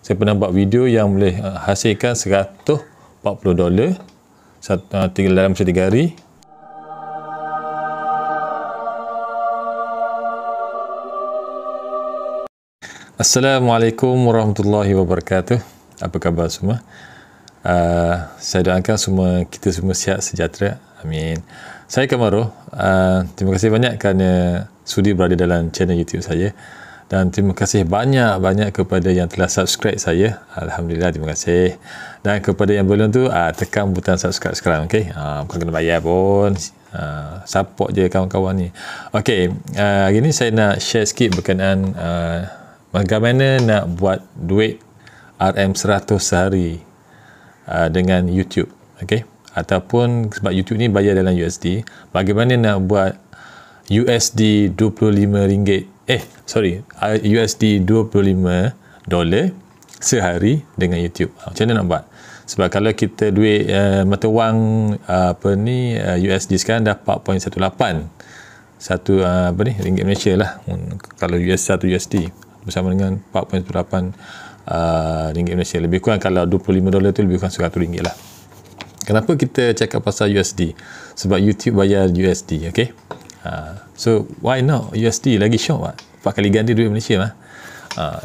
Saya pernah buat video yang boleh hasilkan $140 dalam 3 hari. Assalamualaikum warahmatullahi wabarakatuh. Apa khabar semua? Saya doakan kita semua sihat sejahtera. Amin. Saya Kamaruh. Terima kasih banyak kerana sudi berada dalam channel YouTube saya. Dan terima kasih banyak kepada yang telah subscribe saya. Alhamdulillah, terima kasih. Dan kepada yang belum tu, tekan butang subscribe sekarang. Okay? Bukan kena bayar pun. Support je kawan-kawan ni. Okay, hari ni saya nak share sikit berkenaan bagaimana nak buat duit RM100 sehari dengan YouTube. Okay? Ataupun sebab YouTube ni bayar dalam USD, bagaimana nak buat USD RM25 USD $25 sehari dengan YouTube. Macam mana nak buat? Sebab kalau kita duit mata wang USD sekarang dah 4.18 ringgit Malaysia lah. Kalau satu USD bersama dengan 4.18 ringgit Malaysia, lebih kurang kalau $25 tu lebih kurang RM100 lah. Kenapa kita cakap pasal USD? Sebab YouTube bayar USD, okay? So why not USD? Lagi syok lah, 4 kali ganda duit Malaysia lah.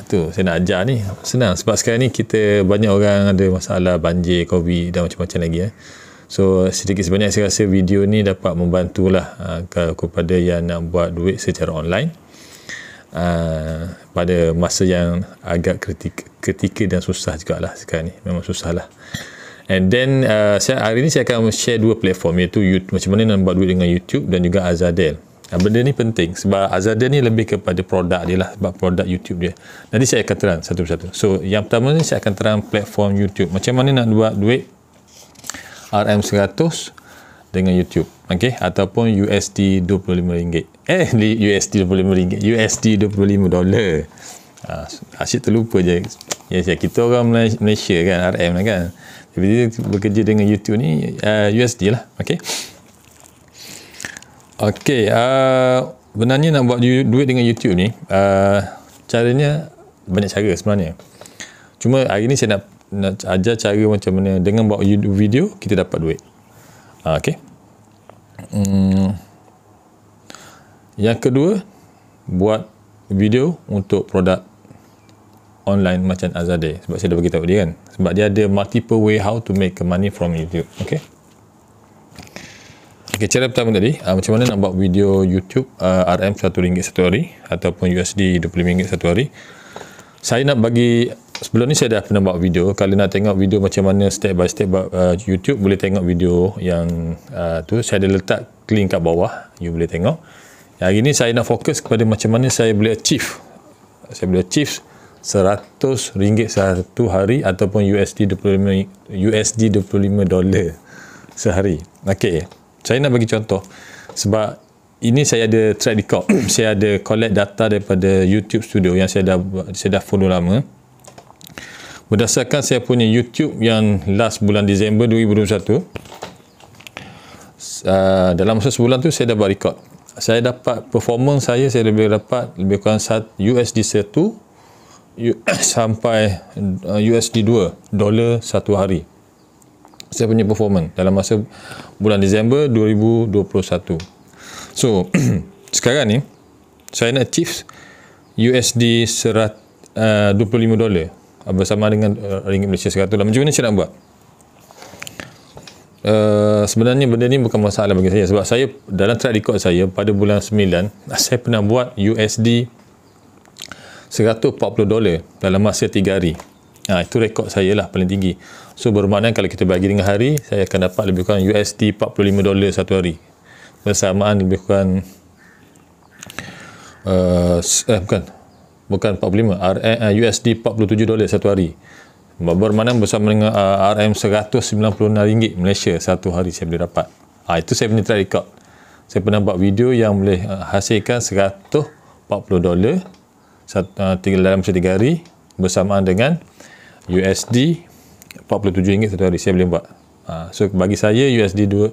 Tu saya nak ajar ni, senang. Sebab sekarang ni kita banyak orang ada masalah banjir, COVID dan macam-macam lagi. So sedikit sebanyak saya rasa video ni dapat membantulah kepada yang nak buat duit secara online pada masa yang agak kritikal dan susah jugalah sekarang ni. Memang susah lah. And then hari ni saya akan share dua platform, iaitu YouTube, macam mana nak buat duit dengan YouTube dan juga Azadel. Benda ni penting sebab Azadel ni lebih kepada produk dia lah, sebab produk YouTube dia. Nanti saya akan terang satu persatu. So yang pertama ni saya akan terang platform YouTube, macam mana nak buat duit RM100 dengan YouTube, okay? Ataupun USD RM25. USD RM25, USD $25. Asyik terlupa je. Ya, kita orang Malaysia kan, RM lah kan. Jadi dia bekerja dengan YouTube ni USD lah, okay? Okay, benarnya nak buat duit dengan YouTube ni, caranya banyak cara sebenarnya. Cuma hari ni saya nak ajar cara macam mana dengan buat video kita dapat duit. Okay. Yang kedua, buat video untuk produk online macam Azadel. Sebab saya dah beritahu dia kan, sebab dia ada multiple way how to make money from YouTube. Okay. Okay, cara pertama tadi, macam mana nak buat video YouTube RM1 satu hari ataupun USD RM25 satu hari. Saya nak bagi, sebelum ni saya dah pernah buat video. Kalau nak tengok video macam mana step by step YouTube, boleh tengok video yang tu saya ada letak link kat bawah, you boleh tengok. Hari ni saya nak fokus kepada macam mana saya boleh achieve RM100 satu hari ataupun USD $25 sehari. Okey, saya nak bagi contoh sebab ini saya ada track record. Saya ada collect data daripada YouTube Studio yang saya dah follow lama. Berdasarkan saya punya YouTube yang last bulan Disember 2021, dalam masa sebulan tu saya dah buat record. Saya dapat performance saya lebih kurang USD 1 sampai USD $2 satu hari. Saya punya performance dalam masa bulan Disember 2021. So sekarang ni saya nak achieve USD $25 bersama dengan ringgit Malaysia 100 lah. Macam mana saya nak buat? Sebenarnya benda ni bukan masalah bagi saya, sebab saya dalam track record saya pada bulan 9 saya pernah buat USD $140 dalam masa 3 hari. Itu rekod saya lah paling tinggi. So bermakna kalau kita bagi dengan hari, saya akan dapat lebih kurang USD $45 satu hari. Bersamaan lebih kurang bukan 45, USD $47 satu hari. Bermakna bersama dengan RM196 Malaysia satu hari saya boleh dapat. Itu saya punya track record. Saya pernah buat video yang boleh hasilkan $140 dalam 3 hari bersamaan dengan USD RM47 satu hari saya boleh buat. So bagi saya USD $25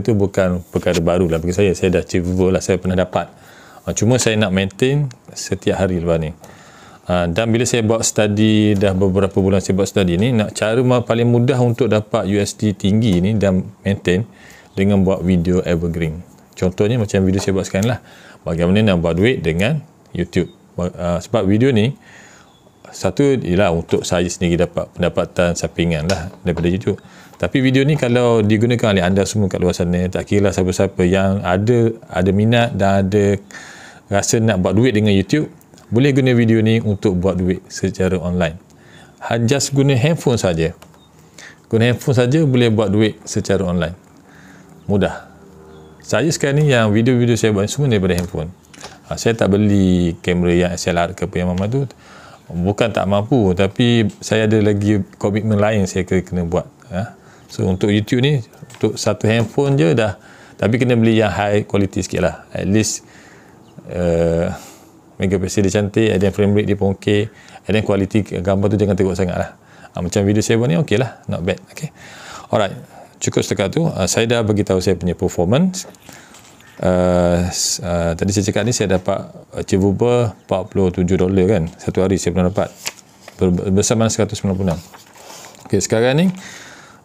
tu bukan perkara baru lah bagi saya. Saya dah achievable lah, saya pernah dapat. Cuma saya nak maintain setiap hari lepas ni. Dan bila saya buat study, dah beberapa bulan saya buat study ni, nak cara paling mudah untuk dapat USD tinggi ni dan maintain dengan buat video evergreen. Contohnya macam video saya buat sekarang lah, bagaimana nak buat duit dengan YouTube. Sebab video ni satu ialah untuk saya sendiri dapat pendapatan sampingan lah daripada YouTube. Tapi video ni kalau digunakan oleh anda semua kat luar sana, tak kira lah siapa-siapa yang ada minat dan ada rasa nak buat duit dengan YouTube, boleh guna video ni untuk buat duit secara online. Just guna handphone saja. Guna handphone saja boleh buat duit secara online. Mudah. Saya sekarang ni yang video-video saya buat semua daripada handphone. Saya tak beli kamera yang SLR ke apa yang mana tu. Bukan tak mampu, tapi saya ada lagi komitmen lain saya kena buat. So untuk YouTube ni, untuk satu handphone je dah. Tapi kena beli yang high quality sikit lah. At least megapixel dia cantik, ada frame rate dia pun ok, ada quality gambar tu jangan teruk sangat lah. Macam video saya buat ni ok lah, not bad. Okay. Alright, cukup setakat tu. Saya dah beritahu saya punya performance. Tadi saya cakap ni saya dapat achievable $47 kan, satu hari saya pernah dapat bersama 196. ok, sekarang ni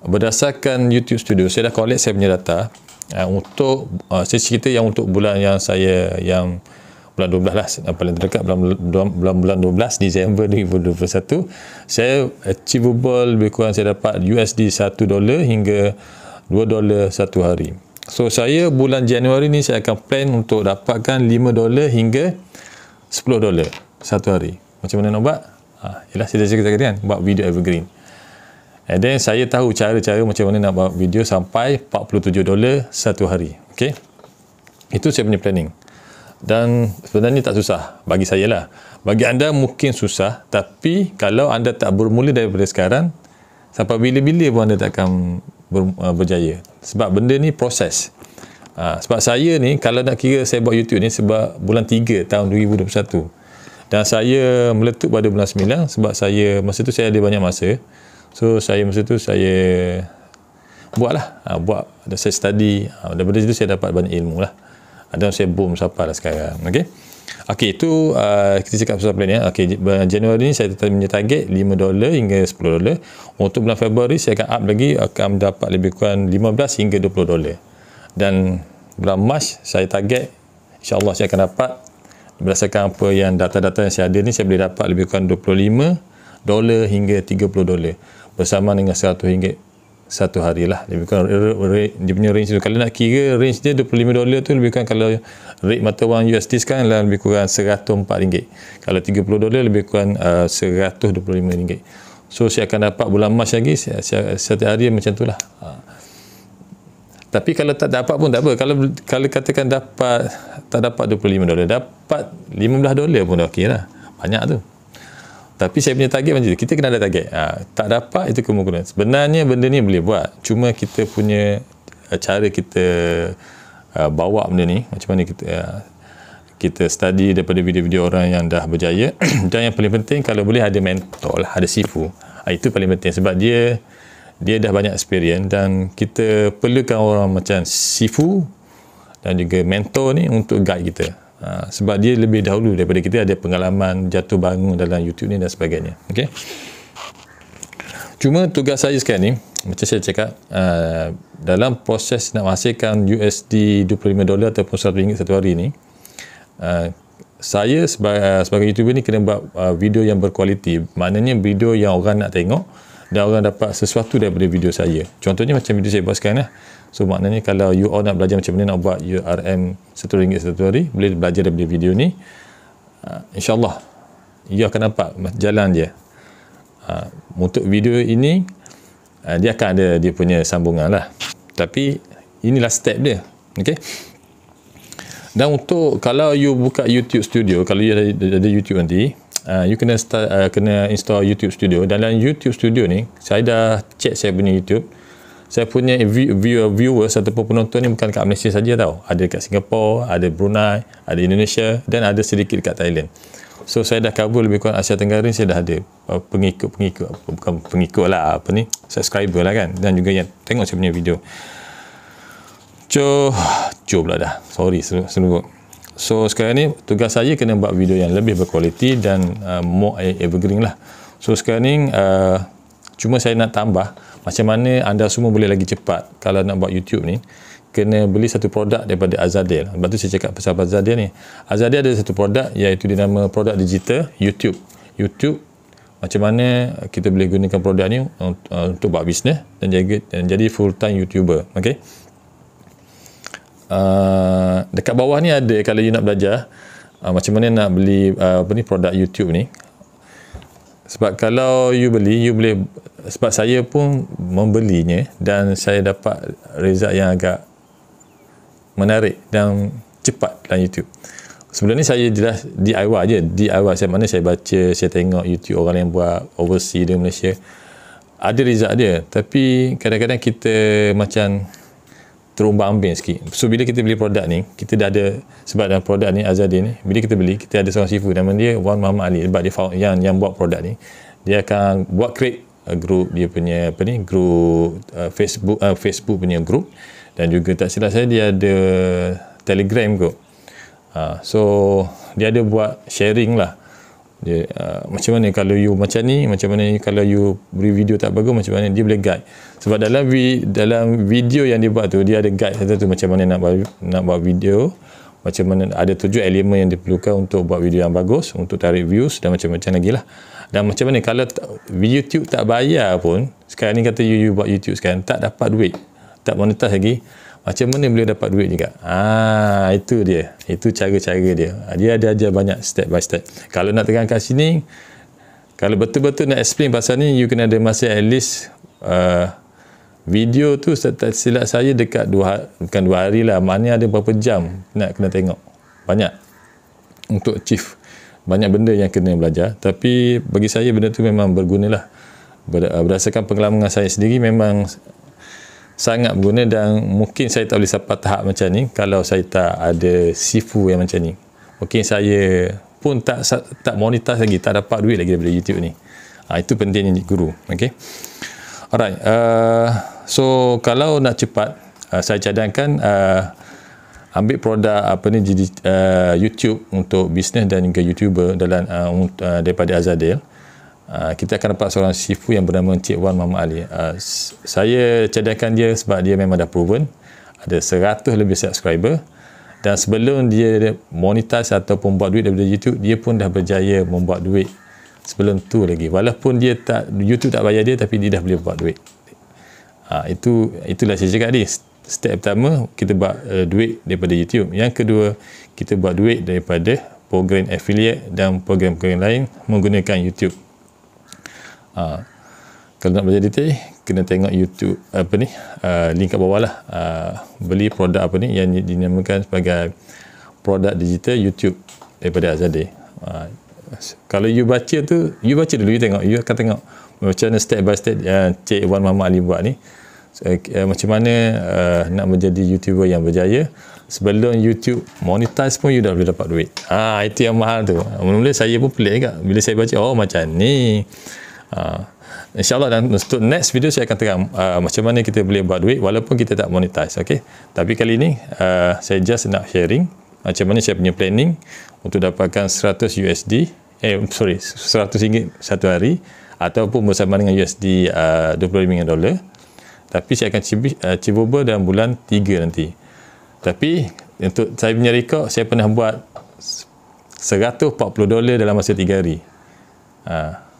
berdasarkan YouTube Studio, saya dah collect saya punya data untuk saya cerita yang untuk bulan yang saya yang bulan 12 lah, paling terdekat bulan 12 Disember 2021, saya achievable lebih kurang saya dapat USD $1 hingga $2 satu hari. So saya bulan Januari ni saya akan plan untuk dapatkan $5 hingga $10 satu hari. Macam mana nak buat? Ialah saya dah cakap tadi kan, buat video evergreen. And then saya tahu cara-cara macam mana nak buat video sampai $47 satu hari. Okay, itu saya punya planning. Dan sebenarnya tak susah bagi saya lah. Bagi anda mungkin susah, tapi kalau anda tak bermula daripada sekarang, sampai bila-bila pun anda tak akan berjaya. Sebab benda ni proses. Sebab saya ni, kalau nak kira saya buat YouTube ni sebab bulan 3 tahun 2021. Dan saya meletup pada bulan 9 sebab masa tu saya ada banyak masa. So masa tu saya buatlah. Saya study. Daripada situ saya dapat banyak ilmu lah. Dan saya boom sampai lah sekarang. Okey, itu kita cakap pasal plan ya. Okey, Januari ni saya tetap punya target $5 hingga $10. Untuk bulan Februari saya akan up lagi, akan dapat lebih kurang $15 hingga $20. Dan bulan Mac saya target insya-Allah saya akan dapat, berdasarkan apa yang data-data yang saya ada ni, saya boleh dapat lebih kurang $25 hingga $30 bersama dengan RM100 satu hari lah. Lebih kurang dia punya range tu. Kalau nak kira range dia $25 tu lebih kurang, kalau rate mata wang USD sekarang lah lebih kurang RM104. Kalau $30 lebih kurang RM125. So saya akan dapat bulan Mac lagi setiap hari macam tu lah. Tapi kalau tak dapat pun tak apa. Kalau katakan tak dapat $25, dapat $15 pun dah okey lah. Banyak tu. Tapi saya punya target macam tu. Kita kena ada target. Tak dapat itu kemungkinan. Sebenarnya benda ni boleh buat. Cuma kita punya cara kita bawa benda ni. Macam mana kita study daripada video-video orang yang dah berjaya. Dan yang paling penting, kalau boleh ada mentor lah, ada sifu. Itu paling penting. Sebab dia dah banyak experience. Dan kita perlukan orang macam sifu dan juga mentor ni untuk guide kita. Sebab dia lebih dahulu daripada kita, ada pengalaman jatuh bangun dalam YouTube ni dan sebagainya. Okay? Cuma tugas saya sekarang ni, macam saya cakap, dalam proses nak menghasilkan USD $25 ataupun RM100 satu hari ni, saya sebagai YouTuber ni kena buat video yang berkualiti. Maknanya video yang orang nak tengok dan orang dapat sesuatu daripada video saya. Contohnya macam video saya buat sekarang lah. So maknanya kalau you all nak belajar macam mana nak buat URM RM1 satu hari, boleh belajar daripada video ni. InsyaAllah you akan nampak jalan dia. Untuk video ini dia akan ada dia punya sambungan lah. Tapi inilah step dia. Okay. Dan untuk kalau you buka YouTube Studio, kalau you ada YouTube nanti, you kena install YouTube Studio. Dalam YouTube Studio ni, saya dah check saya punya YouTube. Saya punya viewers ataupun penonton ni bukan kat Malaysia saja tau. Ada kat Singapura, ada Brunei, ada Indonesia dan ada sedikit kat Thailand. So saya dah cover lebih kurang Asia Tenggara ni, saya dah ada pengikut, bukan pengikut lah, subscriber lah kan. Dan juga yang tengok saya punya video. Pula dah. Sorry seluruh. So sekarang ni tugas saya kena buat video yang lebih berkualiti dan more evergreen lah. So sekarang ni cuma saya nak tambah macam mana anda semua boleh lagi cepat kalau nak buat YouTube ni. Kena beli satu produk daripada Azadel. Sebab tu saya cakap pasal Azadel ni. Azadel ada satu produk iaitu dinama produk digital YouTube. YouTube macam mana kita boleh gunakan produk ni untuk buat bisnes dan jadi full time YouTuber. Okey. Dekat bawah ni ada kalau you nak belajar macam mana nak beli produk YouTube ni. Sebab kalau you beli, you boleh, sebab saya pun membelinya dan saya dapat result yang agak menarik dan cepat dalam YouTube. Sebelum ni saya jelas DIY je. DIY saya mana saya baca, saya tengok YouTube orang yang buat overseas di Malaysia. Ada result dia. Tapi kadang-kadang kita macam terumbang-ambing sikit. So bila kita beli produk ni, kita dah ada, sebab dalam produk ni Azadin ni, bila kita beli, kita ada seorang sifu nama dia Wan Muhammad Ali. Sebab dia yang buat produk ni, dia akan buat create group dia punya group Facebook punya group. Dan juga tak silap saya dia ada Telegram kot. So dia ada buat sharing lah. Dia, macam mana kalau you macam ni, macam mana kalau you beri video tak bagus, macam mana dia boleh guide. Sebab dalam video yang dia buat tu, dia ada guide tu macam mana nak buat video, macam mana ada 7 elemen yang diperlukan untuk buat video yang bagus, untuk tarik views dan macam-macam lagi lah. Dan macam mana kalau YouTube tak bayar pun, sekarang ni kata you buat YouTube sekarang tak dapat duit, tak monetize lagi, macam mana boleh dapat duit juga? Itu dia. Itu cara-cara dia. Dia ada ajar banyak step by step. Kalau nak terangkan sini, kalau betul-betul nak explain pasal ni, you kena ada masa at least video tu tak silap saya dekat bukan 2 hari lah. Maknanya ada berapa jam nak kena tengok. Banyak. Untuk achieve. Banyak benda yang kena belajar. Tapi bagi saya benda tu memang berguna lah. Berdasarkan pengalaman saya sendiri memang sangat berguna dan mungkin saya tak boleh sampai tahap macam ni kalau saya tak ada sifu yang macam ni. Mungkin saya pun tak monetize lagi, tak dapat duit lagi daripada YouTube ni. Itu pentingnya guru. Okay. Alright. So kalau nak cepat, saya cadangkan ambil produk YouTube untuk bisnes dan juga YouTuber daripada Azadel. Kita akan dapat seorang sifu yang bernama Encik Wan Muhammad Ali. Saya cadangkan dia sebab dia memang dah proven, ada 100 lebih subscriber, dan sebelum dia monetize ataupun buat duit daripada YouTube, dia pun dah berjaya membuat duit sebelum tu lagi. Walaupun YouTube tak bayar dia, tapi dia dah boleh buat duit. Itulah saya cakap tadi. Step pertama, kita buat duit daripada YouTube. Yang kedua, kita buat duit daripada program affiliate dan program-program lain menggunakan YouTube. Kalau nak belajar detail, kena tengok YouTube link kat bawah lah. Beli produk yang dinamakan sebagai produk digital YouTube daripada Azadeh. Kalau you baca tu, you baca dulu, you akan tengok macam mana step by step Cik Wan Muhammad Ali buat ni. Macam mana nak menjadi YouTuber yang berjaya. Sebelum YouTube monetize pun you dah boleh dapat duit. Itu yang mahal tu. Mula-mula saya pun pelik juga bila saya baca, macam ni. InsyaAllah dan untuk next video saya akan terang macam mana kita boleh buat duit walaupun kita tak monetize. Okay? Tapi kali ni saya just nak sharing macam mana saya punya planning untuk dapatkan 100 ringgit satu hari ataupun bersama dengan USD $25. Tapi saya akan cuba dalam bulan 3 nanti. Tapi untuk saya punya rekod, saya pernah buat $140 dalam masa 3 hari.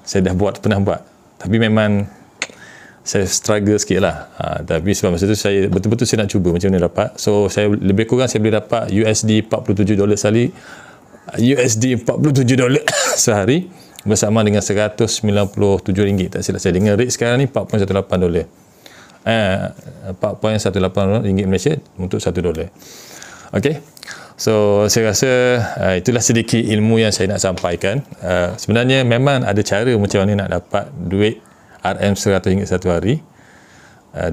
Saya pernah buat. Tapi memang saya struggle sikit lah. Tapi sebab masa tu saya betul-betul saya nak cuba macam mana dapat. So saya lebih kurang saya boleh dapat USD $47 sekali, USD $47 sehari bersama dengan RM197. Tak silap saya. Dengan rate sekarang ni $4.18. $4.18 Malaysia untuk $1. Okay. So saya rasa itulah sedikit ilmu yang saya nak sampaikan. Sebenarnya memang ada cara macam mana nak dapat duit RM100 satu hari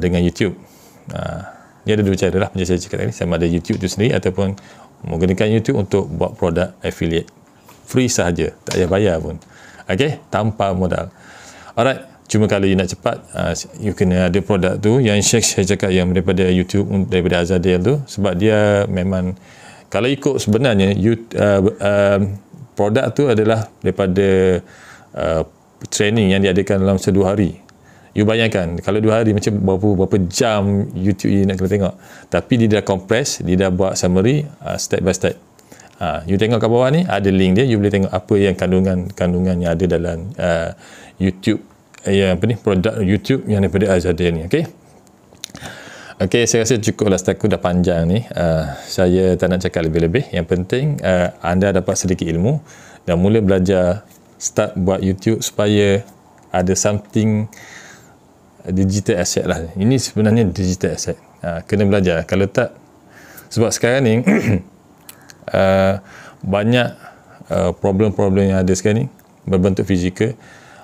dengan YouTube. Dia ada 2 cara lah macam saya cakap tadi, sama ada YouTube tu sendiri ataupun menggunakan YouTube untuk buat produk affiliate free sahaja, tak payah bayar pun. Okay, tanpa modal. Alright, cuma kalau you nak cepat, you kena ada produk tu yang saya cakap yang daripada YouTube, daripada Azadel tu, sebab dia memang Kalau ikut sebenarnya produk tu adalah daripada training yang diadakan dalam 2 hari. You bayangkan, kalau 2 hari macam berapa jam YouTube you nak kena tengok. Tapi dia dah compress, dia dah buat summary step by step. You tengok kat bawah ni, ada link dia, you boleh tengok apa yang kandungan yang ada dalam YouTube, produk YouTube yang daripada Azadeh ni. Okey, saya rasa cukuplah, setaku dah panjang ni. Saya tak nak cakap lebih-lebih. Yang penting anda dapat sedikit ilmu dan mula belajar start buat YouTube supaya ada something digital asset lah. Ini sebenarnya digital asset. Kena belajar. Kalau tak, sebab sekarang ni banyak problem-problem yang ada sekarang ni berbentuk fizikal,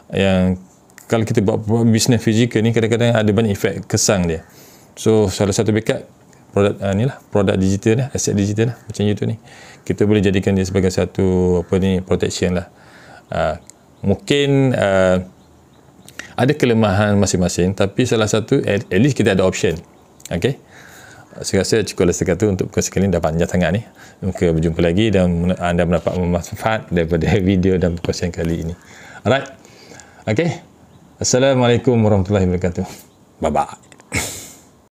yang kalau kita buat bisnes fizikal ni kadang-kadang ada banyak efek kesang dia. So salah satu backup produk digital lah, aset digital lah, macam YouTube ni, kita boleh jadikan dia sebagai satu protection lah. Mungkin ada kelemahan masing-masing, tapi salah satu at least kita ada option. Saya rasa cukuplah setakat tu untuk perkongsian kali ni. Dah panjang sangat ni. Mungkin berjumpa lagi dan anda mendapat manfaat daripada video dan perkongsian kali ini. Alright. Assalamualaikum warahmatullahi wabarakatuh. Bye bye.